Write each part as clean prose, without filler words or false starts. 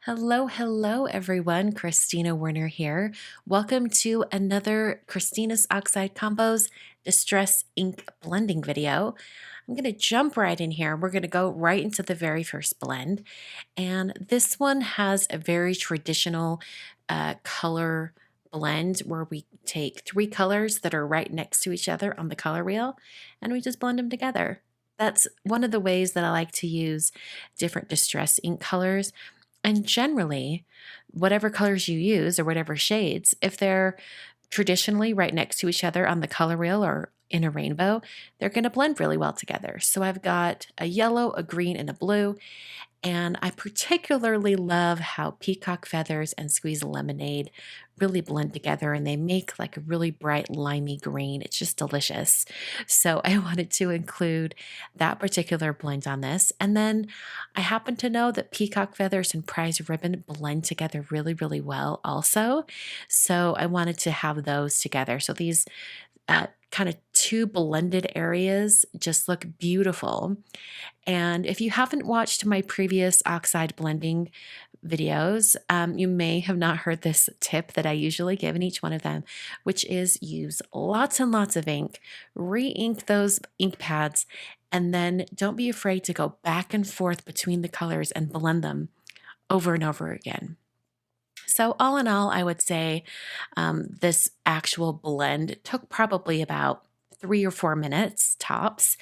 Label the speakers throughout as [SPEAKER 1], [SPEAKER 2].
[SPEAKER 1] Hello, everyone. Christina Werner here. Welcome to another Christina's Oxide Combos Distress Ink blending video. I'm going to jump right in here. We're going to go right into the very first blend. And this one has a very traditional color blend where we take three colors that are right next to each other on the color wheel and we just blend them together. That's one of the ways that I like to use different distress ink colors. And generally, whatever colors you use or whatever shades, if they're traditionally right next to each other on the color wheel or in a rainbow, they're going to blend really well together. So I've got a yellow, a green, and a blue. And I particularly love how peacock feathers and squeeze lemonade really blend together and they make like a really bright limey green. It's just delicious. So I wanted to include that particular blend on this. And then I happen to know that peacock feathers and prize ribbon blend together really, really well also. So I wanted to have those together. So these kind of two blended areas just look beautiful. And if you haven't watched my previous oxide blending videos, you may have not heard this tip that I usually give in each one of them, which is use lots and lots of ink, re-ink those ink pads, and then don't be afraid to go back and forth between the colors and blend them over and over again. So all in all, I would say this actual blend took probably about 3 or 4 minutes tops,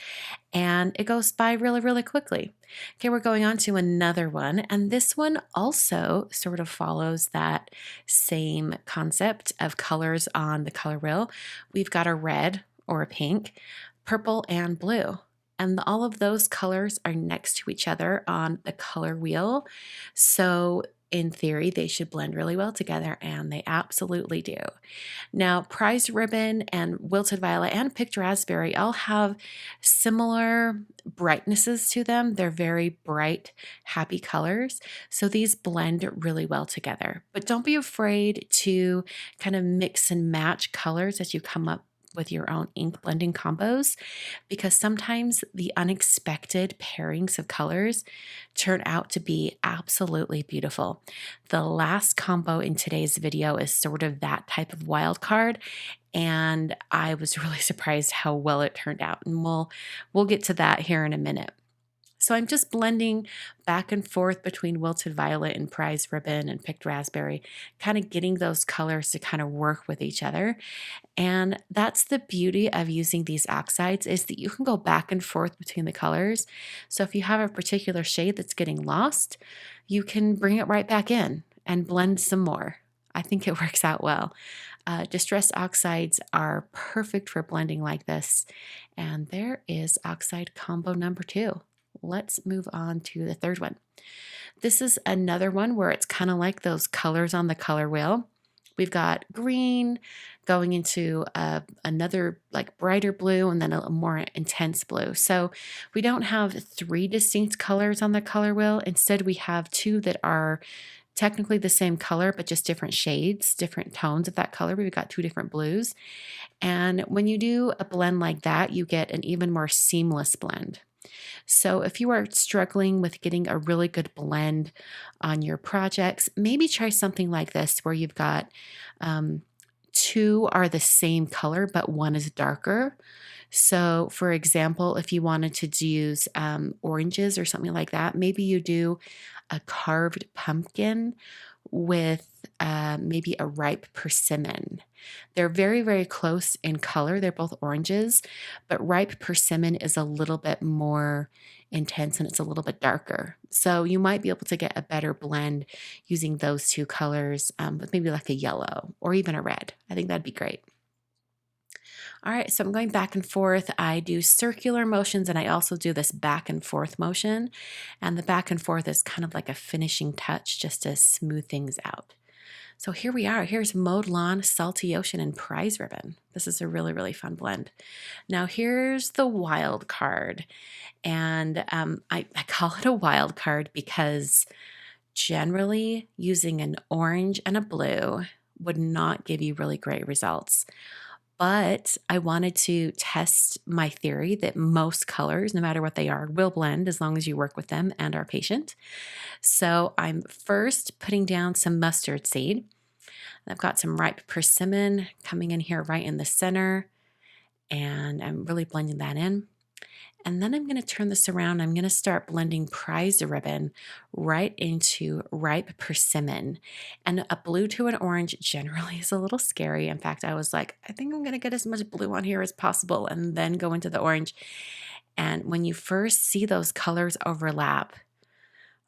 [SPEAKER 1] and it goes by really, really quickly. Okay, we're going on to another one, and this one also sort of follows that same concept of colors on the color wheel. We've got a red or a pink, purple, and blue. And all of those colors are next to each other on the color wheel. So in theory, they should blend really well together, and they absolutely do. Now, prize ribbon and wilted violet and picked raspberry all have similar brightnesses to them. They're very bright, happy colors. So these blend really well together. But don't be afraid to kind of mix and match colors as you come up with your own ink blending combos, because sometimes the unexpected pairings of colors turn out to be absolutely beautiful. The last combo in today's video is sort of that type of wild card, and I was really surprised how well it turned out, and we'll get to that here in a minute. So I'm just blending back and forth between wilted violet and prize ribbon and picked raspberry, kind of getting those colors to kind of work with each other. And that's the beauty of using these oxides, is that you can go back and forth between the colors. So if you have a particular shade that's getting lost, you can bring it right back in and blend some more. I think it works out well. Distress oxides are perfect for blending like this. And there is oxide combo number 2. Let's move on to the third one. This is another one where it's kind of like those colors on the color wheel. We've got green going into another like brighter blue and then a more intense blue. So we don't have 3 distinct colors on the color wheel. Instead, we have 2 that are technically the same color, but just different shades, different tones of that color. We've got 2 different blues. And when you do a blend like that, you get an even more seamless blend. So if you are struggling with getting a really good blend on your projects, maybe try something like this where you've got 2 are the same color, but one is darker. So for example, if you wanted to use oranges or something like that, maybe you do a carved pumpkin with maybe a ripe persimmon. They're very, very close in color. They're both oranges, but ripe persimmon is a little bit more intense and it's a little bit darker. So you might be able to get a better blend using those 2 colors with maybe like a yellow or even a red. I think that'd be great. All right, so I'm going back and forth. I do circular motions and I also do this back and forth motion. And the back and forth is kind of like a finishing touch just to smooth things out. So here we are. Here's Mowed Lawn, Salty Ocean, and Prize Ribbon. This is a really, really fun blend. Now here's the wild card. And I call it a wild card because generally using an orange and a blue would not give you really great results. But I wanted to test my theory that most colors, no matter what they are, will blend as long as you work with them and are patient. So I'm first putting down some mustard seed. I've got some ripe persimmon coming in here right in the center, and I'm really blending that in. And then I'm going to turn this around. I'm going to start blending prize ribbon right into ripe persimmon. And a blue to an orange generally is a little scary. In fact, I was like, I think I'm going to get as much blue on here as possible and then go into the orange. And when you first see those colors overlap,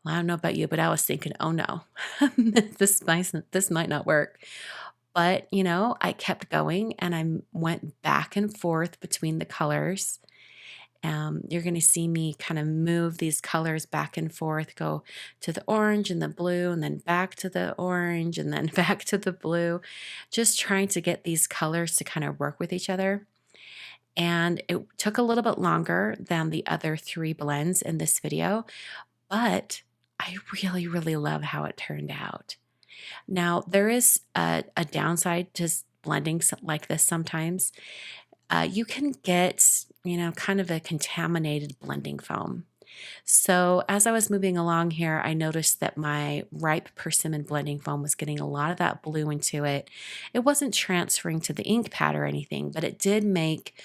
[SPEAKER 1] well, I don't know about you, but I was thinking, oh no, this might not work. But, I kept going and I went back and forth between the colors. You're going to see me kind of move these colors back and forth, go to the orange and the blue, and then back to the orange, and then back to the blue, just trying to get these colors to kind of work with each other. And it took a little bit longer than the other 3 blends in this video, but I really, really love how it turned out. Now, there is a downside to blending like this sometimes. You can get, kind of a contaminated blending foam. So as I was moving along here, I noticed that my ripe persimmon blending foam was getting a lot of that blue into it. It wasn't transferring to the ink pad or anything, but it did make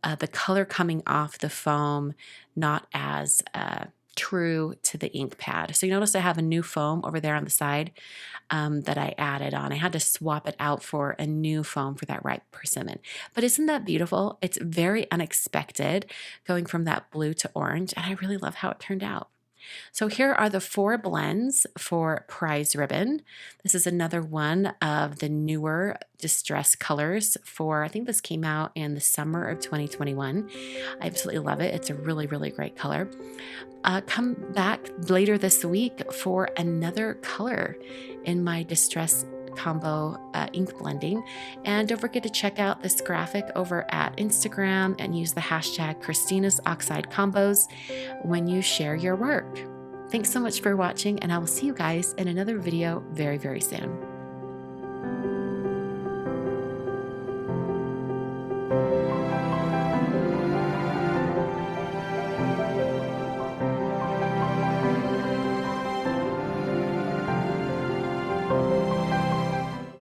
[SPEAKER 1] the color coming off the foam not as true to the ink pad. So you notice I have a new foam over there on the side that I added on. I had to swap it out for a new foam for that ripe persimmon. But isn't that beautiful? It's very unexpected going from that blue to orange, and I really love how it turned out. So here are the 4 blends for Prize Ribbon. This is another one of the newer distress colors for, I think this came out in the summer of 2021. I absolutely love it. It's a really, really great color. Come back later this week for another color in my distress combo ink blending. And don't forget to check out this graphic over at Instagram and use the hashtag Christina's Oxide Combos when you share your work. Thanks so much for watching, and I will see you guys in another video very, very soon.